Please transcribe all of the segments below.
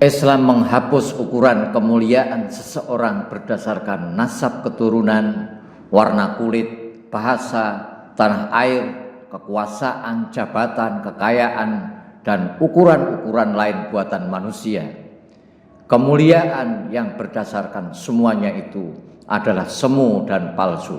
Islam menghapus ukuran kemuliaan seseorang berdasarkan nasab keturunan, warna kulit, bahasa, tanah air, kekuasaan, jabatan, kekayaan, dan ukuran-ukuran lain buatan manusia. Kemuliaan yang berdasarkan semuanya itu adalah semu dan palsu.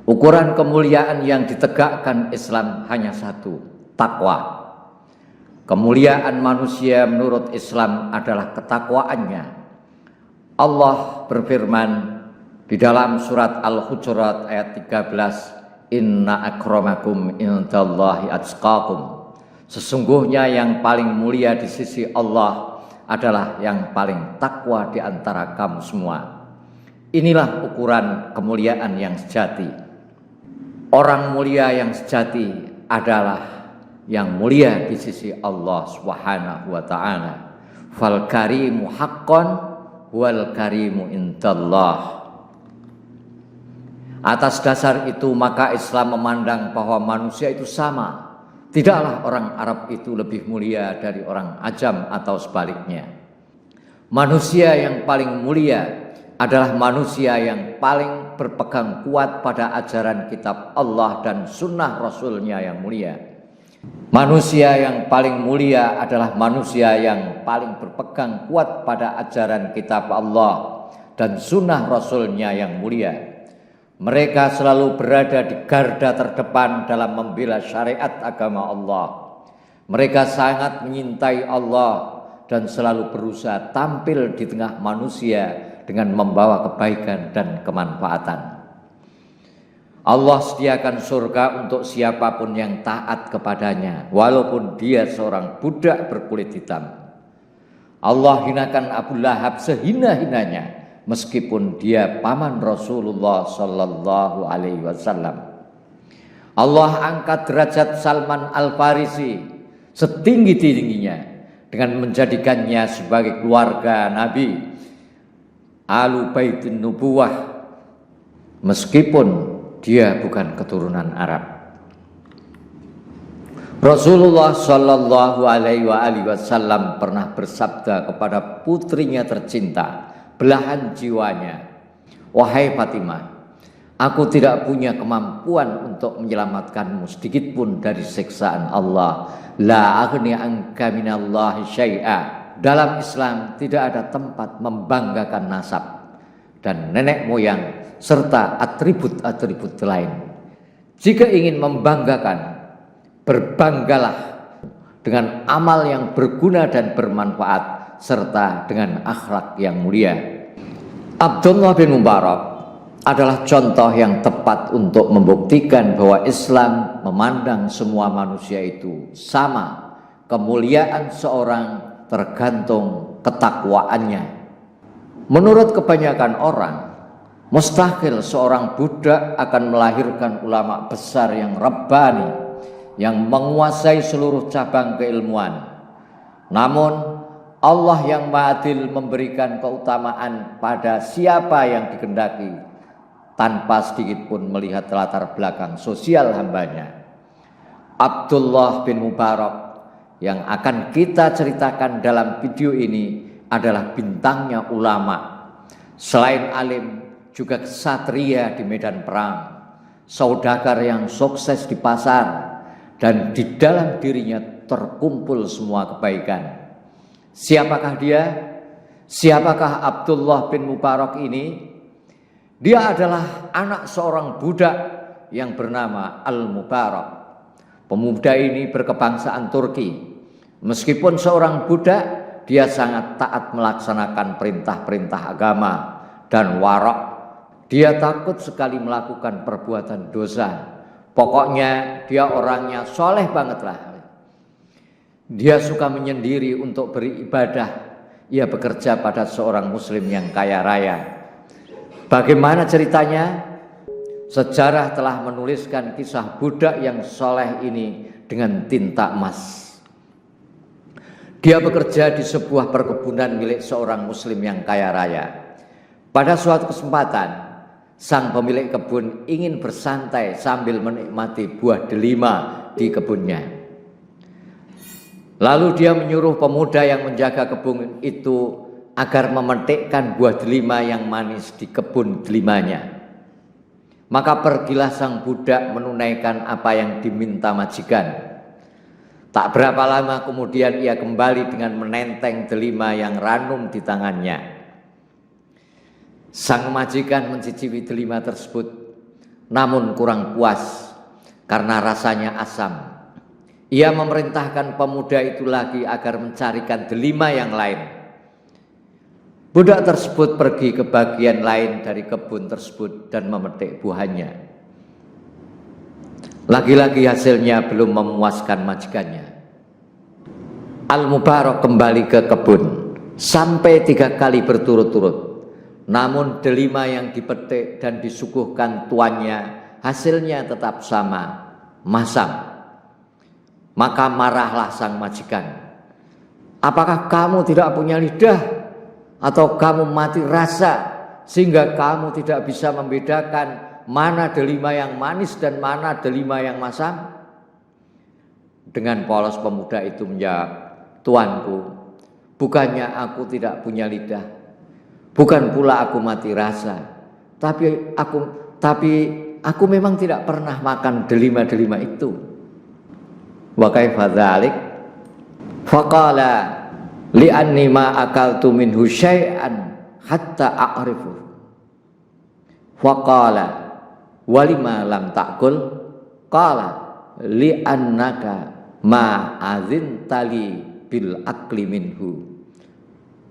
Ukuran kemuliaan yang ditegakkan Islam hanya satu, takwa. Kemuliaan manusia menurut Islam adalah ketakwaannya. Allah berfirman di dalam surat Al-Hujurat ayat 13, Inna akramakum indallahi atqakum. Sesungguhnya yang paling mulia di sisi Allah adalah yang paling takwa di antara kamu semua. Inilah ukuran kemuliaan yang sejati. Orang mulia yang sejati adalah yang mulia di sisi Allah Subhanahu wa ta'ala. Fal karimu haqqan wal karimu indallah. Atas dasar itu maka Islam memandang bahwa manusia itu sama. Tidaklah orang Arab itu lebih mulia dari orang Ajam atau sebaliknya. Manusia yang paling mulia adalah manusia yang paling berpegang kuat pada ajaran kitab Allah dan sunnah Rasulnya yang mulia. Manusia yang paling mulia adalah manusia yang paling berpegang kuat pada ajaran kitab Allah dan sunnah Rasulnya yang mulia. Mereka selalu berada di garda terdepan dalam membela syariat agama Allah. Mereka sangat menyintai Allah dan selalu berusaha tampil di tengah manusia dengan membawa kebaikan dan kemanfaatan. Allah sediakan surga untuk siapapun yang taat kepadanya, walaupun dia seorang budak berkulit hitam. Allah hinakan Abu Lahab sehina-hinanya, meskipun dia paman Rasulullah Sallallahu Alaihi Wasallam. Allah angkat derajat Salman Al-Farisi setinggi-tingginya dengan menjadikannya sebagai keluarga Nabi, Alu Baitin Nubuwah, meskipun dia bukan keturunan Arab. Rasulullah Shallallahu Alaihi Wasallam pernah bersabda kepada putrinya tercinta, belahan jiwanya, wahai Fatimah, aku tidak punya kemampuan untuk menyelamatkanmu sedikit pun dari siksaan Allah. La aghni anka minallahi syai'a. Dalam Islam tidak ada tempat membanggakan nasab dan nenek moyang serta atribut-atribut lain. Jika ingin membanggakan, berbanggalah dengan amal yang berguna dan bermanfaat serta dengan akhlak yang mulia. Abdullah bin Mubarak adalah contoh yang tepat untuk membuktikan bahwa Islam memandang semua manusia itu sama. Kemuliaan seorang tergantung ketakwaannya. Menurut kebanyakan orang, mustahil seorang budak akan melahirkan ulama besar yang rabbani, yang menguasai seluruh cabang keilmuan. Namun Allah yang Maha-Adil memberikan keutamaan pada siapa yang dikehendaki, tanpa sedikit pun melihat latar belakang sosial hambanya. Abdullah bin Mubarak yang akan kita ceritakan dalam video ini adalah bintangnya ulama. Selain alim, juga ksatria di medan perang, saudagar yang sukses di pasar, dan di dalam dirinya terkumpul semua kebaikan. Siapakah dia? Siapakah Abdullah bin Mubarak ini? Dia adalah anak seorang budak yang bernama Al-Mubarak. Pemuda ini berkebangsaan Turki. Meskipun seorang budak, dia sangat taat melaksanakan perintah-perintah agama dan warak. Dia takut sekali melakukan perbuatan dosa. Pokoknya dia orangnya soleh banget lah. Dia suka menyendiri untuk beribadah. Ia bekerja pada seorang muslim yang kaya raya. Bagaimana ceritanya? Sejarah telah menuliskan kisah budak yang soleh ini dengan tinta emas. Dia bekerja di sebuah perkebunan milik seorang muslim yang kaya raya. Pada suatu kesempatan, sang pemilik kebun ingin bersantai sambil menikmati buah delima di kebunnya. Lalu dia menyuruh pemuda yang menjaga kebun itu agar memetikkan buah delima yang manis di kebun delimanya. Maka pergilah sang budak menunaikan apa yang diminta majikan. Tak berapa lama kemudian ia kembali dengan menenteng delima yang ranum di tangannya. Sang majikan mencicipi delima tersebut, namun kurang puas karena rasanya asam. Ia memerintahkan pemuda itu lagi agar mencarikan delima yang lain. Budak tersebut pergi ke bagian lain dari kebun tersebut dan memetik buahnya. Lagi-lagi hasilnya belum memuaskan majikannya. Al-Mubarak kembali ke kebun sampai 3 kali berturut-turut. Namun delima yang dipetik dan disuguhkan tuannya hasilnya tetap sama, masam. Maka marahlah sang majikan. Apakah kamu tidak punya lidah? Atau kamu mati rasa sehingga kamu tidak bisa membedakan mana delima yang manis dan mana delima yang masam? Dengan polos pemuda itu menjawab, Tuanku, bukannya aku tidak punya lidah, bukan pula aku mati rasa, tapi aku memang tidak pernah makan delima-delima itu. Wa kaifa dzalik? Faqala li'anni ma akaltu minhu syai'an hatta a'rifu. Faqala walima lam ta'kul? Qala li'annaka ma azintali bil akli minhu.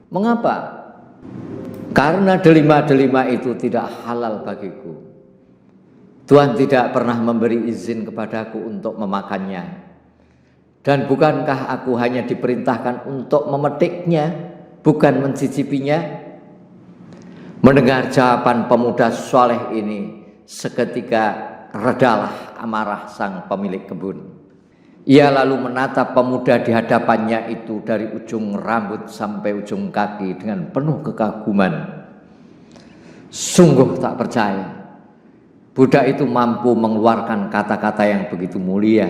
Mengapa? Karena delima-delima itu tidak halal bagiku. Tuhan tidak pernah memberi izin kepadaku untuk memakannya. Dan bukankah aku hanya diperintahkan untuk memetiknya, bukan mencicipinya? Mendengar jawaban pemuda soleh ini, seketika redalah amarah sang pemilik kebun. Ia lalu menatap pemuda di hadapannya itu dari ujung rambut sampai ujung kaki dengan penuh kekaguman. Sungguh tak percaya, budak itu mampu mengeluarkan kata-kata yang begitu mulia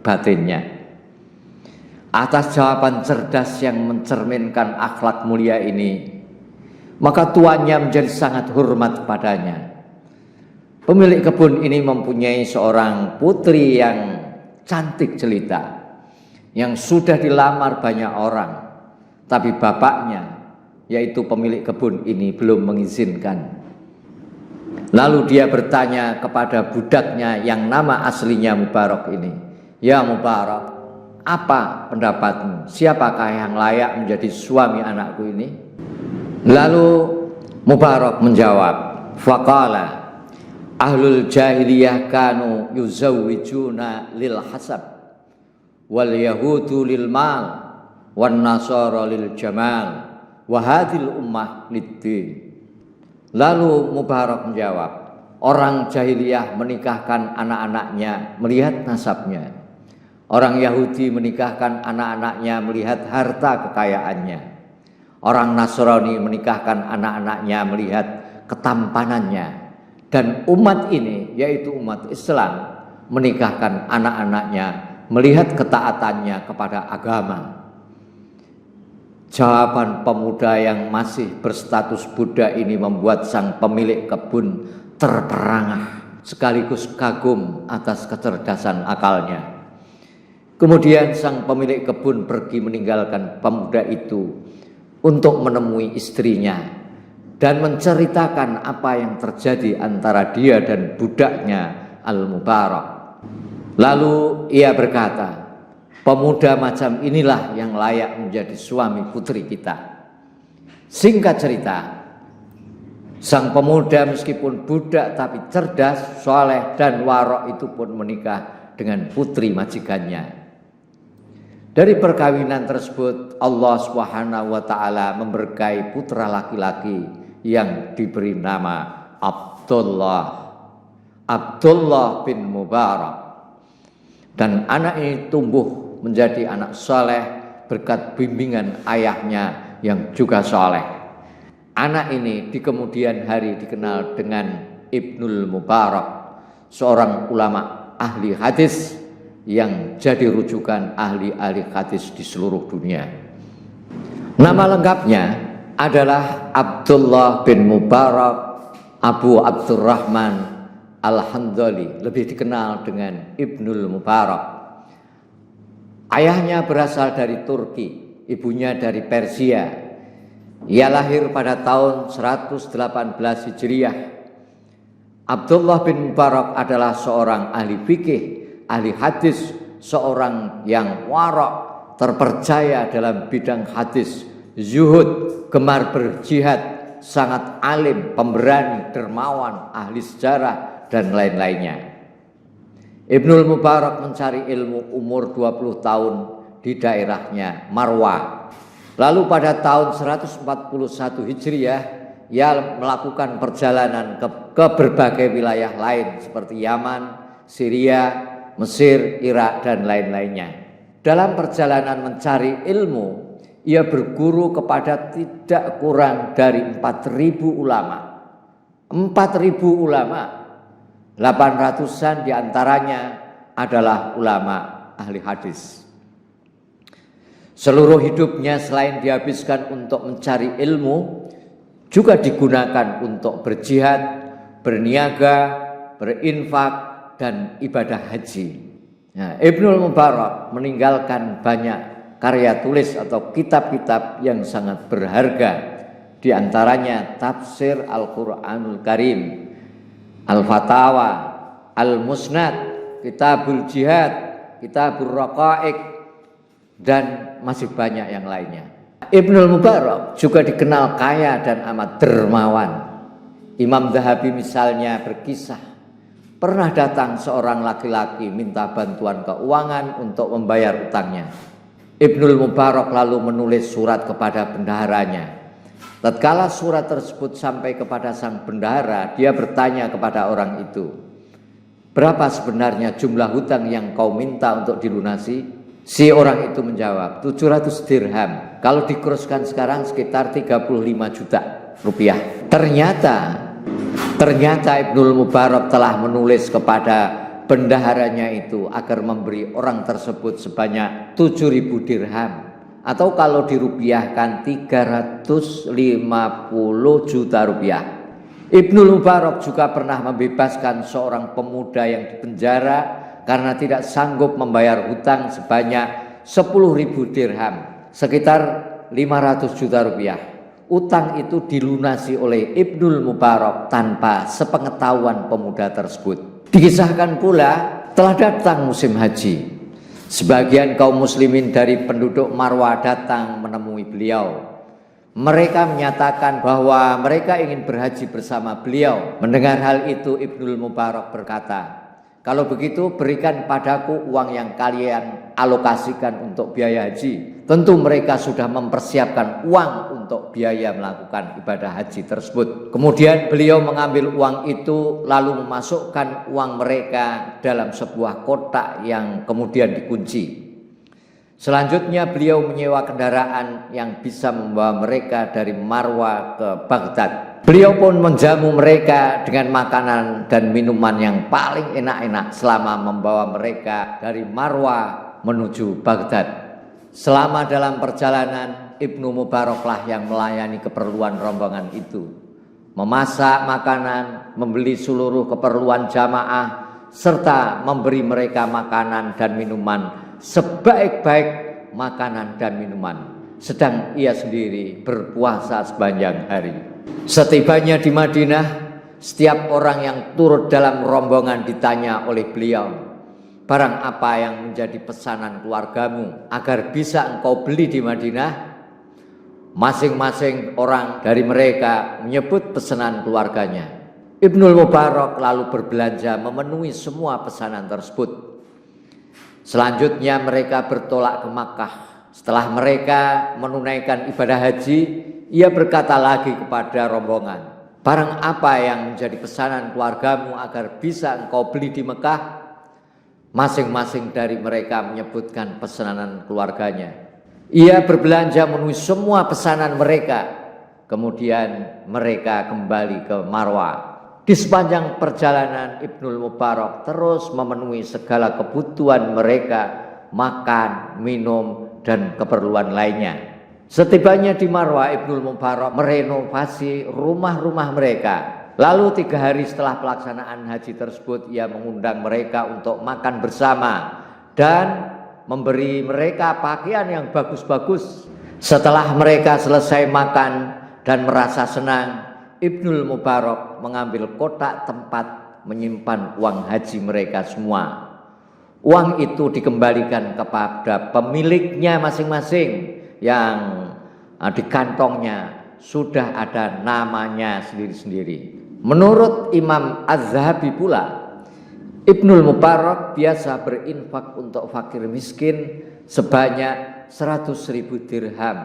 batinnya. Atas jawaban cerdas yang mencerminkan akhlak mulia ini, maka tuannya menjadi sangat hormat padanya. Pemilik kebun ini mempunyai seorang putri yang cantik jelita, yang sudah dilamar banyak orang, tapi bapaknya, yaitu pemilik kebun ini, belum mengizinkan. Lalu dia bertanya kepada budaknya yang nama aslinya Mubarak ini, Ya Mubarak, apa pendapatmu? Siapakah yang layak menjadi suami anakku ini? Lalu Mubarak menjawab, faqala ahlul jahiliyah kanu yuzawwijuna lil hasab wal yahudu lil mal wan nasara lil jamal wa hadhil ummah lid-din. Lalu Mubarak menjawab, orang jahiliyah menikahkan anak-anaknya melihat nasabnya. Orang Yahudi menikahkan anak-anaknya melihat harta kekayaannya. Orang Nasrani menikahkan anak-anaknya melihat ketampanannya. Dan umat ini, yaitu umat Islam, menikahkan anak-anaknya melihat ketaatannya kepada agama. Jawaban pemuda yang masih berstatus Buddha ini membuat sang pemilik kebun terperangah, sekaligus kagum atas kecerdasan akalnya. Kemudian sang pemilik kebun pergi meninggalkan pemuda itu untuk menemui istrinya dan menceritakan apa yang terjadi antara dia dan budaknya Al-Mubarak. Lalu ia berkata, pemuda macam inilah yang layak menjadi suami putri kita. Singkat cerita, sang pemuda meskipun budak tapi cerdas, soleh dan warok itu pun menikah dengan putri majikannya. Dari perkawinan tersebut Allah Subhanahu wa taala memberkahi putra laki-laki yang diberi nama Abdullah bin Mubarak. Dan anak ini tumbuh menjadi anak soleh berkat bimbingan ayahnya yang juga soleh. Anak ini di kemudian hari dikenal dengan Ibnul Mubarak, seorang ulama ahli hadis yang jadi rujukan ahli-ahli hadis di seluruh dunia. Nama lengkapnya adalah Abdullah bin Mubarak Abu Abdurrahman Al-Handali, lebih dikenal dengan Ibnul Mubarak. Ayahnya berasal dari Turki, ibunya dari Persia. Ia lahir pada tahun 118 Hijriah. Abdullah bin Mubarak adalah seorang ahli fikih, ahli hadis, seorang yang warok, terpercaya dalam bidang hadis, zuhud, gemar berjihad, sangat alim, pemberani, dermawan, ahli sejarah, dan lain-lainnya. Ibnul Mubarak mencari ilmu umur 20 tahun di daerahnya Marwa. Lalu pada tahun 141 Hijriah, ia melakukan perjalanan ke berbagai wilayah lain seperti Yaman, Syria, Mesir, Irak, dan lain-lainnya. Dalam perjalanan mencari ilmu, ia berguru kepada tidak kurang dari 4.000 ulama. 4.000 ulama, 800-an diantaranya adalah ulama ahli hadis. Seluruh hidupnya selain dihabiskan untuk mencari ilmu, juga digunakan untuk berjihad, berniaga, berinfak, dan ibadah haji. Nah, Ibnul Mubarak meninggalkan banyak karya tulis atau kitab-kitab yang sangat berharga. Di antaranya Tafsir Al-Quranul Karim, Al-Fatawa, Al-Musnad, Kitabul Jihad, Kitabul Raqaiq, dan masih banyak yang lainnya. Ibnul Mubarak juga dikenal kaya dan amat dermawan. Imam Zahabi misalnya berkisah, pernah datang seorang laki-laki minta bantuan keuangan untuk membayar utangnya. Ibnul Mubarak lalu menulis surat kepada bendaharanya. Tatkala surat tersebut sampai kepada sang bendahara, dia bertanya kepada orang itu, "Berapa sebenarnya jumlah hutang yang kau minta untuk dilunasi?" Si orang itu menjawab, 700 dirham. Kalau dikuruskan sekarang sekitar 35 juta rupiah. Ternyata Ibnul Mubarak telah menulis kepada bendaharanya itu agar memberi orang tersebut sebanyak 7.000 dirham, atau kalau dirupiahkan 350 juta rupiah. Ibnul Mubarak juga pernah membebaskan seorang pemuda yang dipenjara karena tidak sanggup membayar hutang sebanyak 10.000 dirham, sekitar 500 juta rupiah. Utang itu dilunasi oleh Ibnul Mubarak tanpa sepengetahuan pemuda tersebut. Dikisahkan pula telah datang musim haji. Sebagian kaum muslimin dari penduduk Marwa datang menemui beliau. Mereka menyatakan bahwa mereka ingin berhaji bersama beliau. Mendengar hal itu, Ibnul Mubarak berkata, "Kalau begitu berikan padaku uang yang kalian alokasikan untuk biaya haji." Tentu mereka sudah mempersiapkan uang untuk biaya melakukan ibadah haji tersebut. Kemudian beliau mengambil uang itu lalu memasukkan uang mereka dalam sebuah kotak yang kemudian dikunci. Selanjutnya beliau menyewa kendaraan yang bisa membawa mereka dari Marwa ke Baghdad. Beliau pun menjamu mereka dengan makanan dan minuman yang paling enak-enak selama membawa mereka dari Marwa menuju Baghdad. Selama dalam perjalanan, Ibnu Mubaraklah yang melayani keperluan rombongan itu, memasak makanan, membeli seluruh keperluan jamaah, serta memberi mereka makanan dan minuman sebaik-baik makanan dan minuman, sedang ia sendiri berpuasa sepanjang hari. Setibanya di Madinah, setiap orang yang turut dalam rombongan ditanya oleh beliau, "Barang apa yang menjadi pesanan keluargamu agar bisa engkau beli di Madinah?" Masing-masing orang dari mereka menyebut pesanan keluarganya. Ibnul Mubarak lalu berbelanja memenuhi semua pesanan tersebut. Selanjutnya mereka bertolak ke Makkah. Setelah mereka menunaikan ibadah haji, ia berkata lagi kepada rombongan, "Barang apa yang menjadi pesanan keluargamu agar bisa engkau beli di Mekah?" Masing-masing dari mereka menyebutkan pesanan keluarganya. Ia berbelanja memenuhi semua pesanan mereka. Kemudian mereka kembali ke Marwa. Di sepanjang perjalanan Ibnul Mubarak terus memenuhi segala kebutuhan mereka, makan, minum, dan keperluan lainnya. Setibanya di Marwah, Ibnul Mubarak merenovasi rumah-rumah mereka. Lalu 3 hari setelah pelaksanaan haji tersebut, ia mengundang mereka untuk makan bersama dan memberi mereka pakaian yang bagus-bagus. Setelah mereka selesai makan dan merasa senang, Ibnul Mubarak mengambil kotak tempat menyimpan uang haji mereka semua. Uang itu dikembalikan kepada pemiliknya masing-masing yang di kantongnya sudah ada namanya sendiri-sendiri. Menurut Imam Az-Zahabi pula, Ibnul Mubarak biasa berinfak untuk fakir miskin sebanyak 100.000 dirham,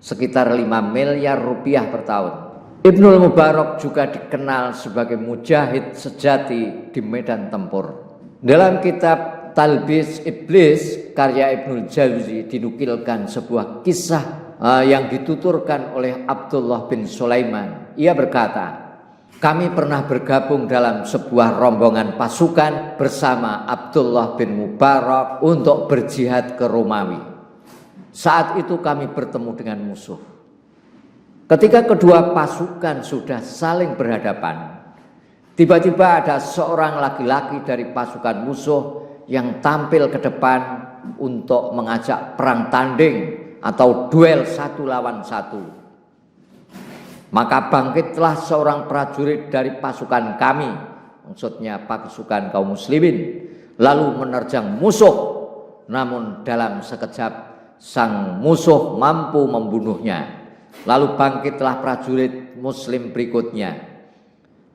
sekitar 5 miliar rupiah per tahun. Ibnul Mubarak juga dikenal sebagai mujahid sejati di medan tempur. Dalam kitab Talbis Iblis karya Ibnul Jauzi dinukilkan sebuah kisah yang dituturkan oleh Abdullah bin Sulaiman. Ia berkata, kami pernah bergabung dalam sebuah rombongan pasukan bersama Abdullah bin Mubarak untuk berjihad ke Romawi. Saat itu kami bertemu dengan musuh. Ketika kedua pasukan sudah saling berhadapan, tiba-tiba ada seorang laki-laki dari pasukan musuh yang tampil ke depan untuk mengajak perang tanding atau duel 1 lawan 1. Maka bangkitlah seorang prajurit dari pasukan kami, maksudnya pasukan kaum muslimin, lalu menerjang musuh. Namun dalam sekejap sang musuh mampu membunuhnya. Lalu bangkitlah prajurit muslim berikutnya.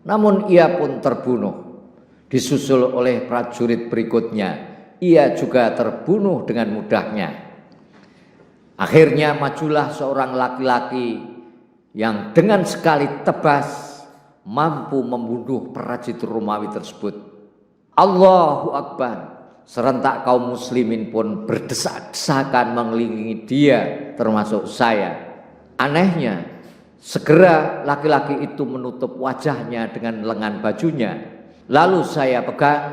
Namun ia pun terbunuh. Disusul oleh prajurit berikutnya, ia juga terbunuh dengan mudahnya. Akhirnya majulah seorang laki-laki yang dengan sekali tebas mampu membunuh prajurit Romawi tersebut. Allahu Akbar. Serentak kaum muslimin pun berdesak-desakan mengelilingi dia, termasuk saya. Anehnya, segera laki-laki itu menutup wajahnya dengan lengan bajunya. Lalu saya pegang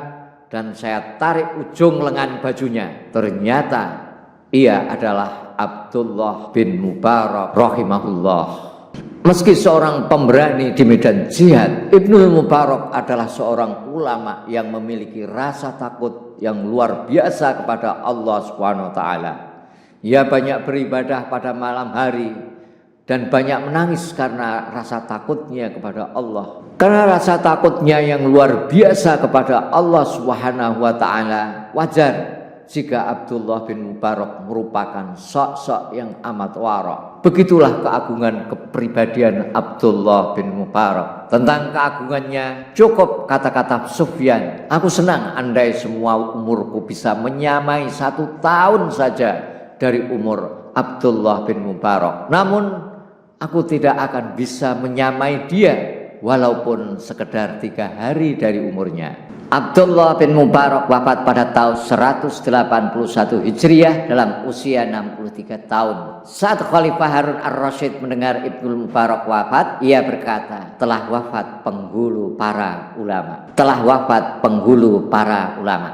dan saya tarik ujung lengan bajunya. Ternyata ia adalah Abdullah bin Mubarak rahimahullah. Meski seorang pemberani di medan jihad, Ibnul Mubarak adalah seorang ulama yang memiliki rasa takut yang luar biasa kepada Allah Subhanahu wa taala. Ia banyak beribadah pada malam hari dan banyak menangis karena rasa takutnya kepada Allah. Karena rasa takutnya yang luar biasa kepada Allah Subhanahu wa taala, wajar jika Abdullah bin Mubarak merupakan sosok yang amat wara. Begitulah keagungan kepribadian Abdullah bin Mubarak. Tentang keagungannya cukup kata-kata Sufyan, aku senang andai semua umurku bisa menyamai 1 tahun saja dari umur Abdullah bin Mubarak. Namun aku tidak akan bisa menyamai dia walaupun sekedar 3 hari dari umurnya. Abdullah bin Mubarak wafat pada tahun 181 Hijriah dalam usia 63 tahun. Saat Khalifah Harun ar-Rasyid mendengar Ibnul Mubarak wafat, ia berkata, telah wafat penghulu para ulama. Telah wafat penghulu para ulama.